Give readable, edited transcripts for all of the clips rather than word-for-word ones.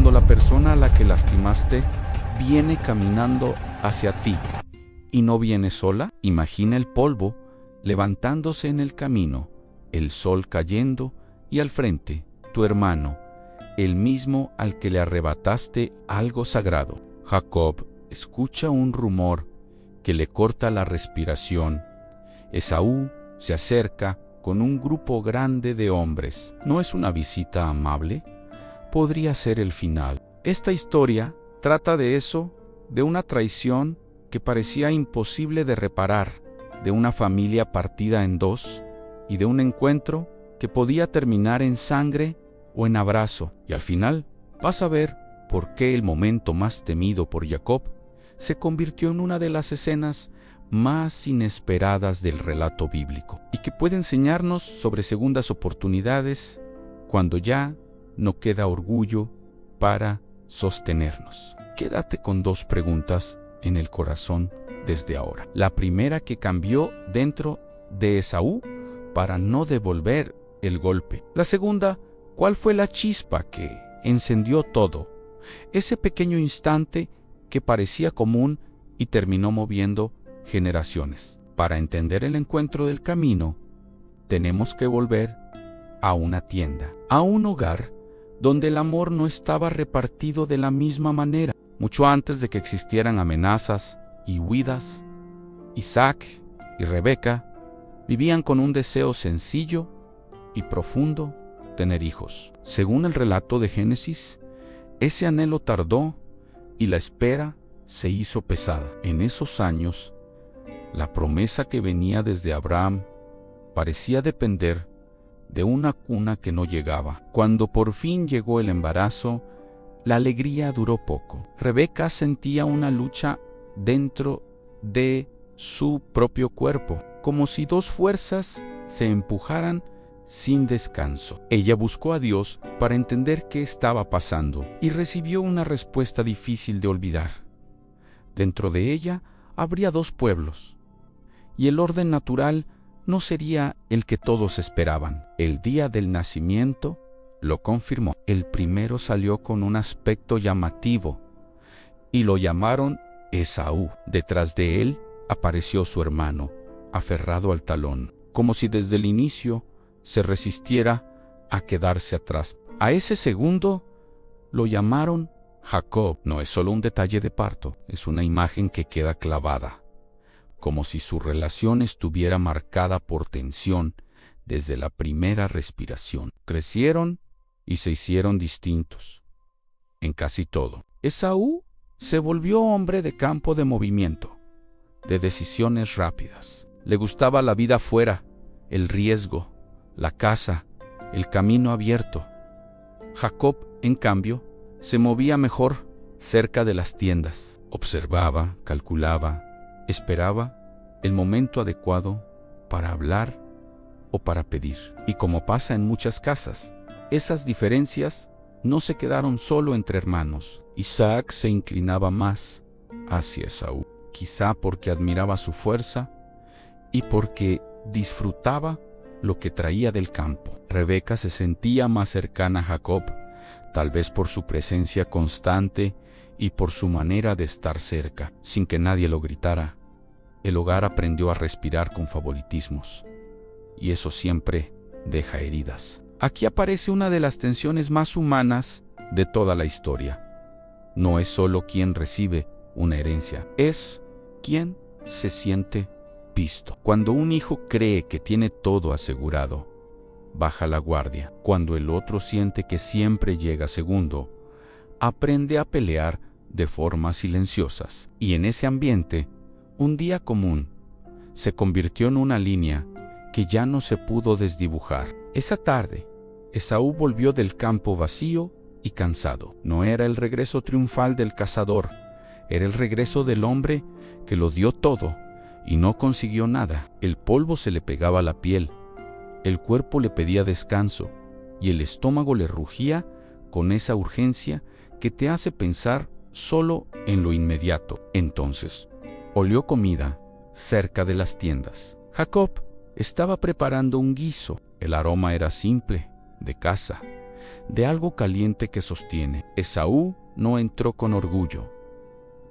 cuando la persona a la que lastimaste viene caminando hacia ti y no viene sola? Imagina el polvo levantándose en el camino, el sol cayendo y al frente, tu hermano, el mismo al que le arrebataste algo sagrado. Jacob escucha un rumor que le corta la respiración. Esaú se acerca con un grupo grande de hombres. ¿No es una visita amable? Podría ser el final. Esta historia trata de eso, de una traición que parecía imposible de reparar, de una familia partida en dos y de un encuentro que podía terminar en sangre o en abrazo. Y al final vas a ver por qué el momento más temido por Jacob se convirtió en una de las escenas más inesperadas del relato bíblico y que puede enseñarnos sobre segundas oportunidades cuando ya no queda orgullo para sostenernos. Quédate con dos preguntas en el corazón desde ahora. La primera, que cambió dentro de Esaú para no devolver el golpe. La segunda, ¿cuál fue la chispa que encendió todo? Ese pequeño instante que parecía común y terminó moviendo generaciones. Para entender el encuentro del camino, tenemos que volver a una tienda, a un hogar donde el amor no estaba repartido de la misma manera. Mucho antes de que existieran amenazas y huidas, Isaac y Rebeca vivían con un deseo sencillo y profundo: tener hijos. Según el relato de Génesis, ese anhelo tardó y la espera se hizo pesada. En esos años, la promesa que venía desde Abraham parecía depender de una cuna que no llegaba. Cuando por fin llegó el embarazo, la alegría duró poco. Rebeca sentía una lucha dentro de su propio cuerpo, como si dos fuerzas se empujaran sin descanso. Ella buscó a Dios para entender qué estaba pasando y recibió una respuesta difícil de olvidar. Dentro de ella habría dos pueblos, y el orden natural no sería el que todos esperaban. El día del nacimiento lo confirmó. El primero salió con un aspecto llamativo y lo llamaron Esaú. Detrás de él apareció su hermano, aferrado al talón, como si desde el inicio se resistiera a quedarse atrás. A ese segundo lo llamaron Jacob. No es solo un detalle de parto, es una imagen que queda clavada, como si su relación estuviera marcada por tensión desde la primera respiración. Crecieron y se hicieron distintos en casi todo. Esaú se volvió hombre de campo, de movimiento, de decisiones rápidas. Le gustaba la vida afuera, el riesgo, la caza, el camino abierto. Jacob, en cambio, se movía mejor cerca de las tiendas. Observaba, calculaba, esperaba el momento adecuado para hablar o para pedir. Y como pasa en muchas casas, esas diferencias no se quedaron solo entre hermanos. Isaac se inclinaba más hacia Esaú, quizá porque admiraba su fuerza y porque disfrutaba lo que traía del campo. Rebeca se sentía más cercana a Jacob, tal vez por su presencia constante y por su manera de estar cerca, sin que nadie lo gritara. El hogar aprendió a respirar con favoritismos, y eso siempre deja heridas. Aquí aparece una de las tensiones más humanas de toda la historia. No es solo quien recibe una herencia, es quien se siente visto. Cuando un hijo cree que tiene todo asegurado, baja la guardia. Cuando el otro siente que siempre llega segundo, aprende a pelear de formas silenciosas. Y en ese ambiente, un día común se convirtió en una línea que ya no se pudo desdibujar. Esa tarde, Esaú volvió del campo vacío y cansado. No era el regreso triunfal del cazador, era el regreso del hombre que lo dio todo y no consiguió nada. El polvo se le pegaba a la piel, el cuerpo le pedía descanso y el estómago le rugía con esa urgencia que te hace pensar solo en lo inmediato. Entonces, olió comida cerca de las tiendas. Jacob estaba preparando un guiso. El aroma era simple, de casa, de algo caliente que sostiene. Esaú no entró con orgullo,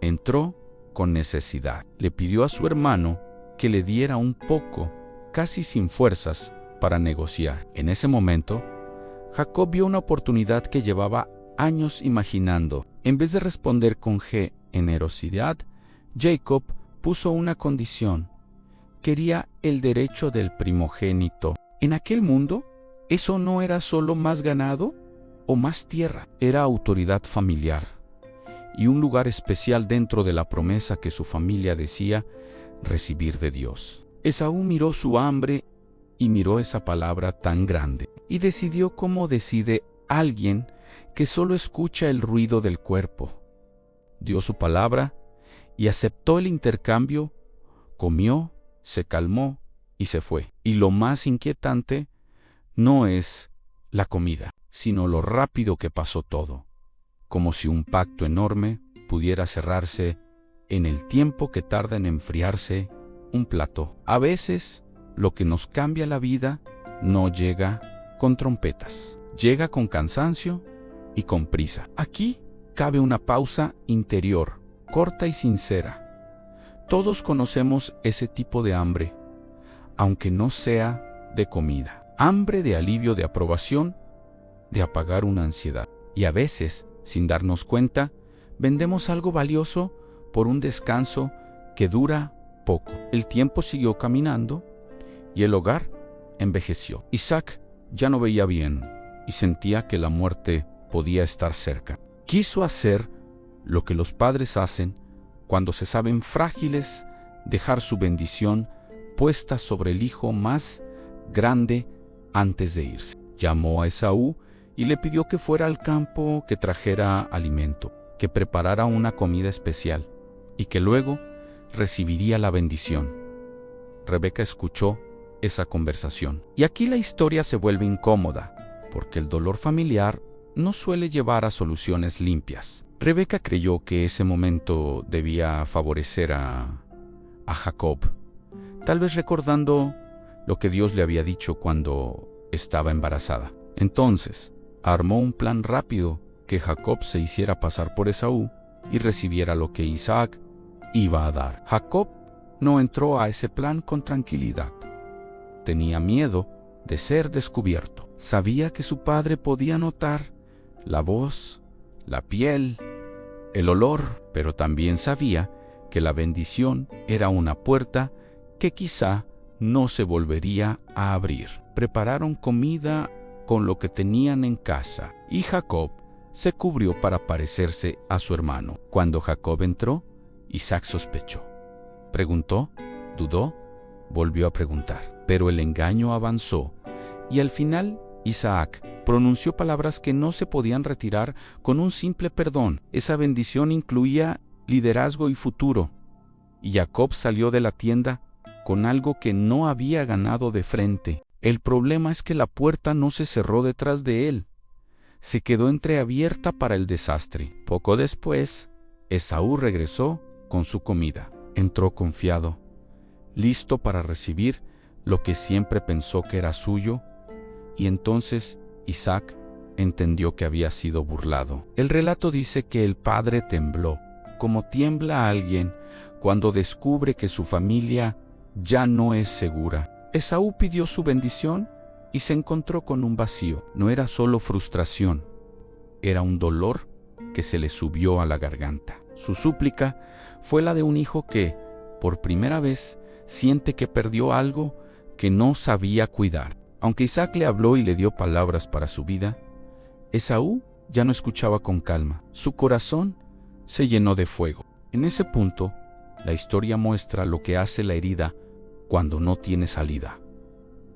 entró con necesidad. Le pidió a su hermano que le diera un poco, casi sin fuerzas, para negociar. En ese momento, Jacob vio una oportunidad que llevaba años imaginando. En vez de responder con generosidad, Jacob puso una condición. Quería el derecho del primogénito. En aquel mundo, eso no era solo más ganado o más tierra, era autoridad familiar y un lugar especial dentro de la promesa que su familia decía recibir de Dios. Esaú miró su hambre y miró esa palabra tan grande y decidió como decide alguien que solo escucha el ruido del cuerpo. Dio su palabra y aceptó el intercambio, comió, se calmó y se fue. Y lo más inquietante no es la comida, sino lo rápido que pasó todo, como si un pacto enorme pudiera cerrarse en el tiempo que tarda en enfriarse un plato. A veces, lo que nos cambia la vida no llega con trompetas, llega con cansancio y con prisa. Aquí cabe una pausa interior, corta y sincera. Todos conocemos ese tipo de hambre, aunque no sea de comida. Hambre de alivio, de aprobación, de apagar una ansiedad. Y a veces, sin darnos cuenta, vendemos algo valioso por un descanso que dura poco. El tiempo siguió caminando y el hogar envejeció. Isaac ya no veía bien y sentía que la muerte podía estar cerca. Quiso hacer lo que los padres hacen cuando se saben frágiles, dejar su bendición puesta sobre el hijo más grande antes de irse. Llamó a Esaú y le pidió que fuera al campo, que trajera alimento, que preparara una comida especial y que luego recibiría la bendición. Rebeca escuchó esa conversación. Y aquí la historia se vuelve incómoda, porque el dolor familiar no suele llevar a soluciones limpias. Rebeca creyó que ese momento debía favorecer a Jacob, tal vez recordando lo que Dios le había dicho cuando estaba embarazada. Entonces, armó un plan rápido que Jacob se hiciera pasar por Esaú y recibiera lo que Isaac iba a dar. Jacob no entró a ese plan con tranquilidad. Tenía miedo de ser descubierto. Sabía que su padre podía notar la voz, la piel, el olor, pero también sabía que la bendición era una puerta que quizá no se volvería a abrir. Prepararon comida con lo que tenían en casa y Jacob se cubrió para parecerse a su hermano. Cuando Jacob entró, Isaac sospechó. Preguntó, dudó, volvió a preguntar. Pero el engaño avanzó y al final Isaac pronunció palabras que no se podían retirar con un simple perdón. Esa bendición incluía liderazgo y futuro. Y Jacob salió de la tienda con algo que no había ganado de frente. El problema es que la puerta no se cerró detrás de él. Se quedó entreabierta para el desastre. Poco después, Esaú regresó con su comida. Entró confiado, listo para recibir lo que siempre pensó que era suyo, y entonces Isaac entendió que había sido burlado. El relato dice que el padre tembló, como tiembla alguien cuando descubre que su familia ya no es segura. Esaú pidió su bendición y se encontró con un vacío. No era solo frustración, era un dolor que se le subió a la garganta. Su súplica fue la de un hijo que, por primera vez, siente que perdió algo que no sabía cuidar. Aunque Isaac le habló y le dio palabras para su vida, Esaú ya no escuchaba con calma. Su corazón se llenó de fuego. En ese punto, la historia muestra lo que hace la herida cuando no tiene salida.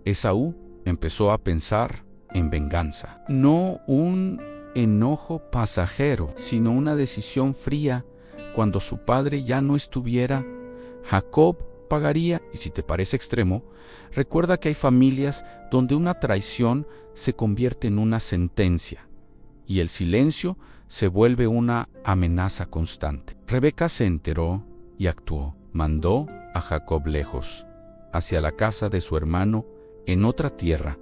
Esaú empezó a pensar en venganza. No un enojo pasajero, sino una decisión fría. Cuando su padre ya no estuviera, Jacob pagaría. Y si te parece extremo, recuerda que hay familias donde una traición se convierte en una sentencia y el silencio se vuelve una amenaza constante. Rebeca se enteró y actuó. Mandó a Jacob lejos, hacia la casa de su hermano en otra tierra,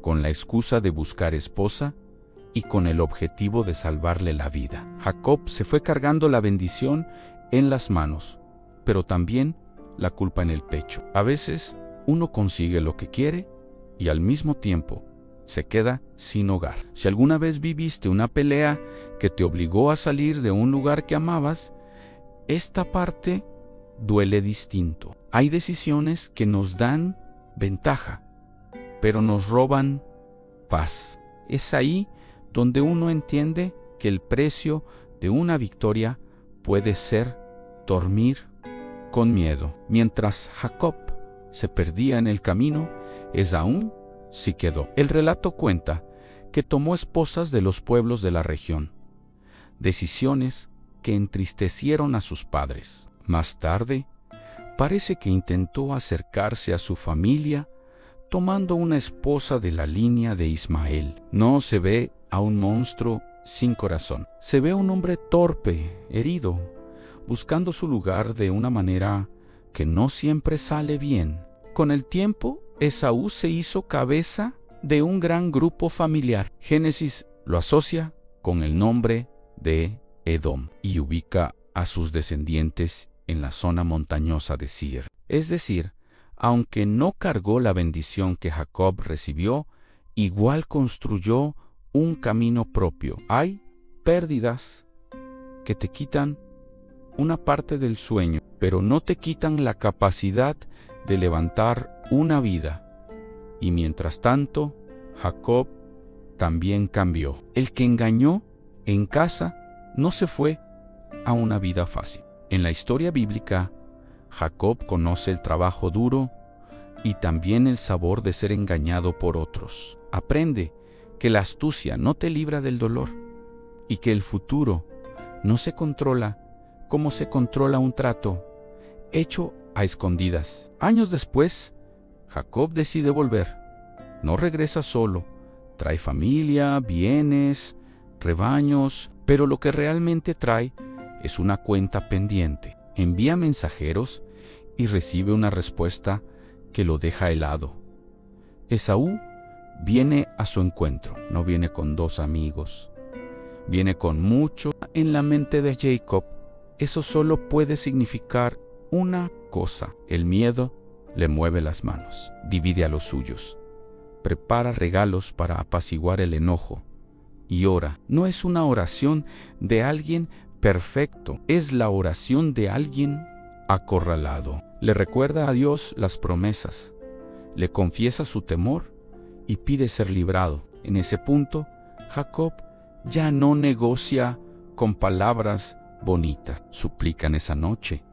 con la excusa de buscar esposa y con el objetivo de salvarle la vida. Jacob se fue cargando la bendición en las manos, pero también la culpa en el pecho. A veces uno consigue lo que quiere y al mismo tiempo se queda sin hogar. Si alguna vez viviste una pelea que te obligó a salir de un lugar que amabas, esta parte duele distinto. Hay decisiones que nos dan ventaja, pero nos roban paz. Es ahí donde uno entiende que el precio de una victoria puede ser dormir con miedo. Mientras Jacob se perdía en el camino, Esaú sí quedó. El relato cuenta que tomó esposas de los pueblos de la región, decisiones que entristecieron a sus padres. Más tarde, parece que intentó acercarse a su familia tomando una esposa de la línea de Ismael. No se ve a un monstruo sin corazón. Se ve a un hombre torpe, herido, buscando su lugar de una manera que no siempre sale bien. Con el tiempo, Esaú se hizo cabeza de un gran grupo familiar. Génesis lo asocia con el nombre de Edom y ubica a sus descendientes en la zona montañosa de Seir. Es decir, aunque no cargó la bendición que Jacob recibió, igual construyó un camino propio. Hay pérdidas que te quitan una parte del sueño, pero no te quitan la capacidad de levantar una vida. Y mientras tanto, Jacob también cambió. El que engañó en casa no se fue a una vida fácil. En la historia bíblica, Jacob conoce el trabajo duro y también el sabor de ser engañado por otros. Aprende que la astucia no te libra del dolor y que el futuro no se controla como se controla un trato hecho a escondidas. Años después, Jacob decide volver. No regresa solo, trae familia, bienes, rebaños, pero lo que realmente trae es una cuenta pendiente. Envía mensajeros y recibe una respuesta que lo deja helado. Esaú viene a su encuentro, no viene con 2 amigos, viene con mucho. En la mente de Jacob, eso solo puede significar una cosa: el miedo le mueve las manos, divide a los suyos, prepara regalos para apaciguar el enojo y ora. No es una oración de alguien perfecto, es la oración de alguien acorralado. Le recuerda a Dios las promesas, le confiesa su temor y pide ser librado. En ese punto, Jacob ya no negocia con palabras bonitas. Suplican esa noche.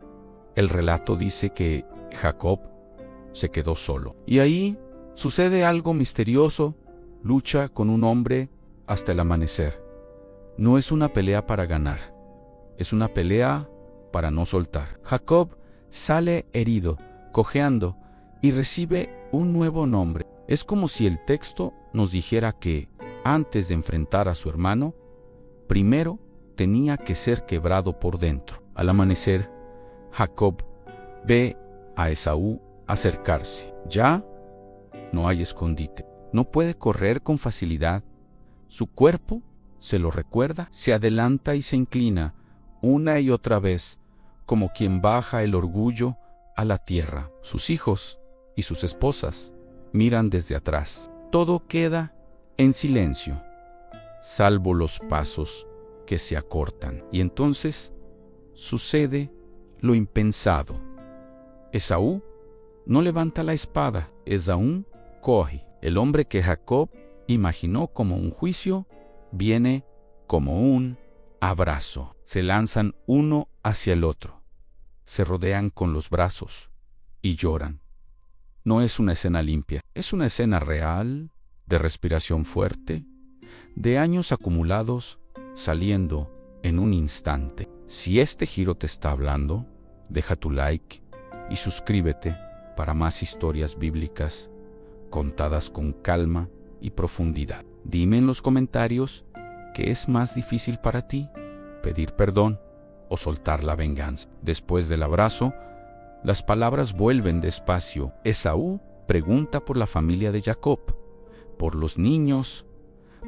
El relato dice que Jacob se quedó solo. Y ahí sucede algo misterioso. Lucha con un hombre hasta el amanecer. No es una pelea para ganar, es una pelea para no soltar. Jacob sale herido, cojeando, y recibe un nuevo nombre. Es como si el texto nos dijera que, antes de enfrentar a su hermano, primero tenía que ser quebrado por dentro. Al amanecer, Jacob ve a Esaú acercarse. Ya no hay escondite. No puede correr con facilidad. Su cuerpo se lo recuerda, se adelanta y se inclina una y otra vez, como quien baja el orgullo a la tierra. Sus hijos y sus esposas miran desde atrás. Todo queda en silencio, salvo los pasos que se acortan. Y entonces sucede lo impensado. Esaú no levanta la espada, Esaú coge. El hombre que Jacob imaginó como un juicio viene como un abrazo. Se lanzan uno hacia el otro, se rodean con los brazos y lloran. No es una escena limpia, es una escena real, de respiración fuerte, de años acumulados saliendo en un instante. Si este giro te está hablando, deja tu like y suscríbete para más historias bíblicas contadas con calma y profundidad. Dime en los comentarios qué es más difícil para ti, pedir perdón o soltar la venganza. Después del abrazo, las palabras vuelven despacio. Esaú pregunta por la familia de Jacob, por los niños,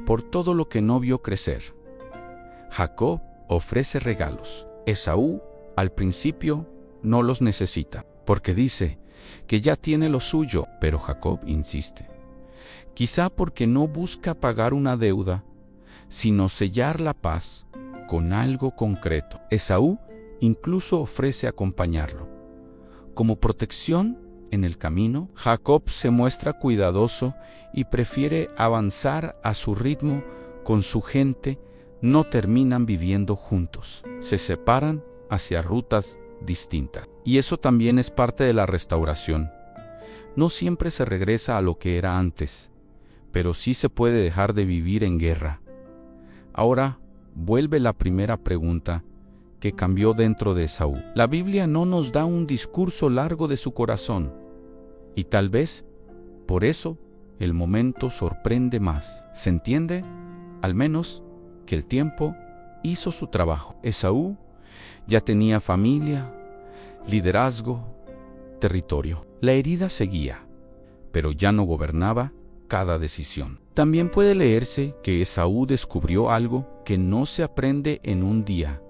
por todo lo que no vio crecer. Jacob ofrece regalos. Esaú, al principio, no los necesita, porque dice que ya tiene lo suyo, pero Jacob insiste. Quizá porque no busca pagar una deuda, sino sellar la paz con algo concreto. Esaú incluso ofrece acompañarlo. Como protección en el camino, Jacob se muestra cuidadoso y prefiere avanzar a su ritmo con su gente. No terminan viviendo juntos, se separan hacia rutas distintas. Y eso también es parte de la restauración. No siempre se regresa a lo que era antes, pero sí se puede dejar de vivir en guerra. Ahora vuelve la primera pregunta que cambió dentro de Esaú. La Biblia no nos da un discurso largo de su corazón, y tal vez por eso el momento sorprende más. ¿Se entiende? Al menos que el tiempo hizo su trabajo. Esaú ya tenía familia, liderazgo, territorio. La herida seguía, pero ya no gobernaba cada decisión. También puede leerse que Esaú descubrió algo que no se aprende en un día.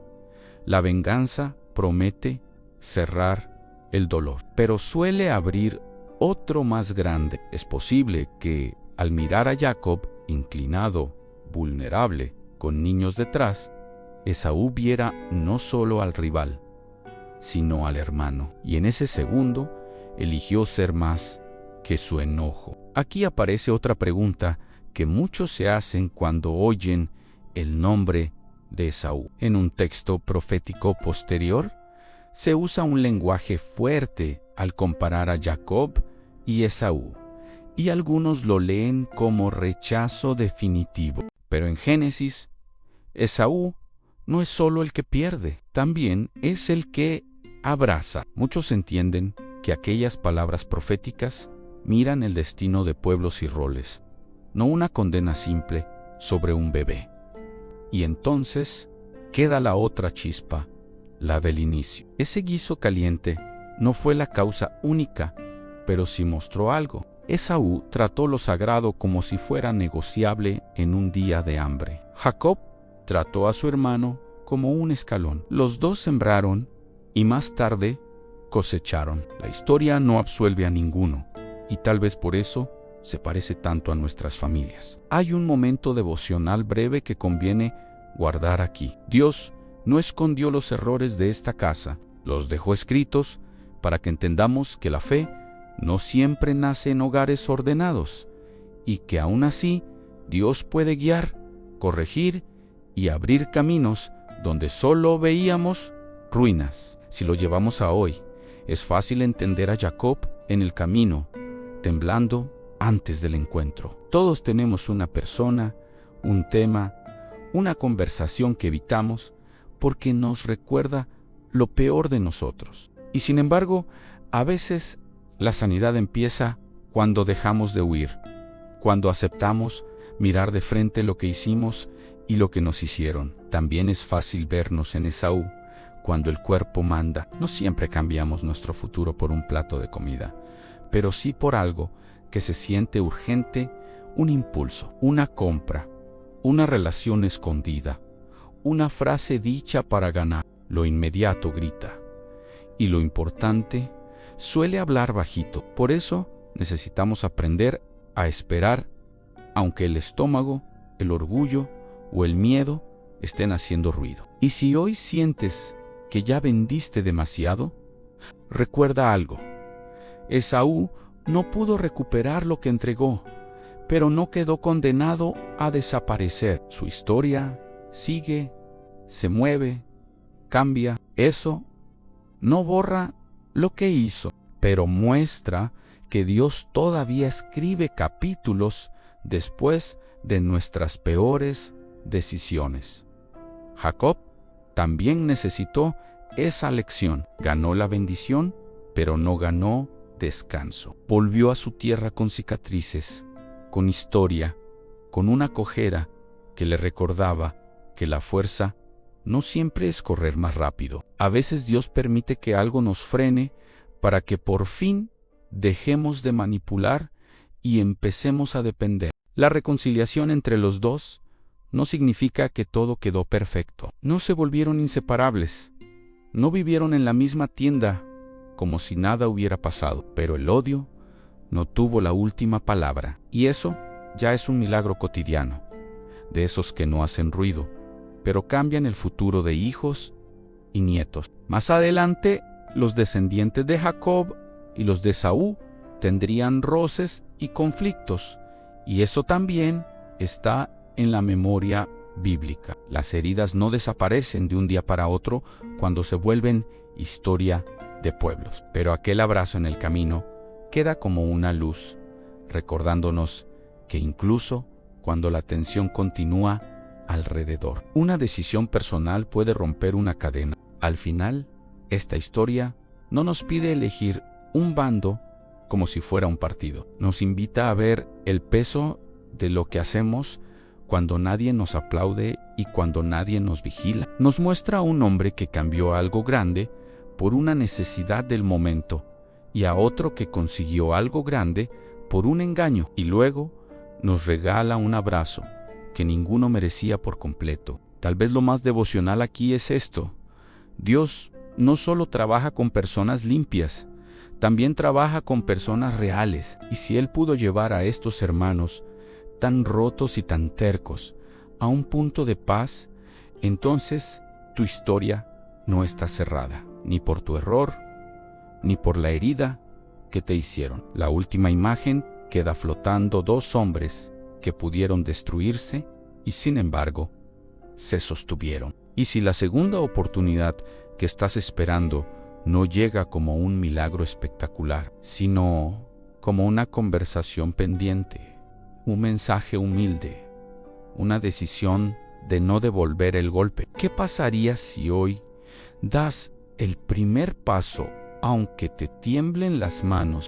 La venganza promete cerrar el dolor, pero suele abrir otro más grande. Es posible que, al mirar a Jacob inclinado, vulnerable, con niños detrás, Esaú viera no solo al rival, sino al hermano, y en ese segundo eligió ser más que su enojo. Aquí aparece otra pregunta que muchos se hacen cuando oyen el nombre de Esaú. En un texto profético posterior, se usa un lenguaje fuerte al comparar a Jacob y Esaú, y algunos lo leen como rechazo definitivo. Pero en Génesis, Esaú no es solo el que pierde, también es el que abraza. Muchos entienden que aquellas palabras proféticas miran el destino de pueblos y roles, no una condena simple sobre un bebé. Y entonces queda la otra chispa, la del inicio. Ese guiso caliente no fue la causa única, pero sí mostró algo. Esaú trató lo sagrado como si fuera negociable en un día de hambre. Jacob trató a su hermano como un escalón. Los dos sembraron y más tarde cosecharon. La historia no absuelve a ninguno, y tal vez por eso se parece tanto a nuestras familias. Hay un momento devocional breve que conviene guardar aquí. Dios no escondió los errores de esta casa, los dejó escritos para que entendamos que la fe no siempre nace en hogares ordenados, y que aún así Dios puede guiar, corregir y abrir caminos donde solo veíamos ruinas. Si lo llevamos a hoy, es fácil entender a Jacob en el camino, temblando antes del encuentro. Todos tenemos una persona, un tema, una conversación que evitamos porque nos recuerda lo peor de nosotros. Y sin embargo, a veces la sanidad empieza cuando dejamos de huir, cuando aceptamos mirar de frente lo que hicimos y lo que nos hicieron. También es fácil vernos en Esaú cuando el cuerpo manda. No siempre cambiamos nuestro futuro por un plato de comida, pero sí por algo que se siente urgente, un impulso, una compra, una relación escondida, una frase dicha para ganar. Lo inmediato grita, y lo importante suele hablar bajito. Por eso necesitamos aprender a esperar, aunque el estómago, el orgullo o el miedo estén haciendo ruido. Y si hoy sientes que ya vendiste demasiado, recuerda algo. Esaú no pudo recuperar lo que entregó, pero no quedó condenado a desaparecer. Su historia sigue, se mueve, cambia. Eso no borra lo que hizo, pero muestra que Dios todavía escribe capítulos después de nuestras peores decisiones. Jacob también necesitó esa lección. Ganó la bendición, pero no ganó descanso. Volvió a su tierra con cicatrices, con historia, con una cojera que le recordaba que la fuerza no siempre es correr más rápido. A veces Dios permite que algo nos frene para que por fin dejemos de manipular y empecemos a depender. La reconciliación entre los dos no significa que todo quedó perfecto. No se volvieron inseparables. No vivieron en la misma tienda como si nada hubiera pasado. Pero el odio no tuvo la última palabra. Y eso ya es un milagro cotidiano, de esos que no hacen ruido, pero cambian el futuro de hijos y nietos. Más adelante, los descendientes de Jacob y los de Esaú tendrían roces y conflictos, y eso también está en la memoria bíblica. Las heridas no desaparecen de un día para otro cuando se vuelven historia de pueblos, pero aquel abrazo en el camino queda como una luz, recordándonos que incluso cuando la tensión continúa alrededor, una decisión personal puede romper una cadena. Al final, esta historia no nos pide elegir un bando como si fuera un partido. Nos invita a ver el peso de lo que hacemos cuando nadie nos aplaude y cuando nadie nos vigila. Nos muestra a un hombre que cambió algo grande por una necesidad del momento y a otro que consiguió algo grande por un engaño, y luego nos regala un abrazo que ninguno merecía por completo. Tal vez lo más devocional aquí es esto: Dios no solo trabaja con personas limpias, también trabaja con personas reales. Y si Él pudo llevar a estos hermanos tan rotos y tan tercos a un punto de paz, entonces tu historia no está cerrada, ni por tu error, ni por la herida que te hicieron. La última imagen queda flotando dos hombres que pudieron destruirse y sin embargo se sostuvieron. Y si la segunda oportunidad que estás esperando no llega como un milagro espectacular, sino como una conversación pendiente, un mensaje humilde, una decisión de no devolver el golpe, ¿qué pasaría si hoy das el primer paso, aunque te tiemblen las manos,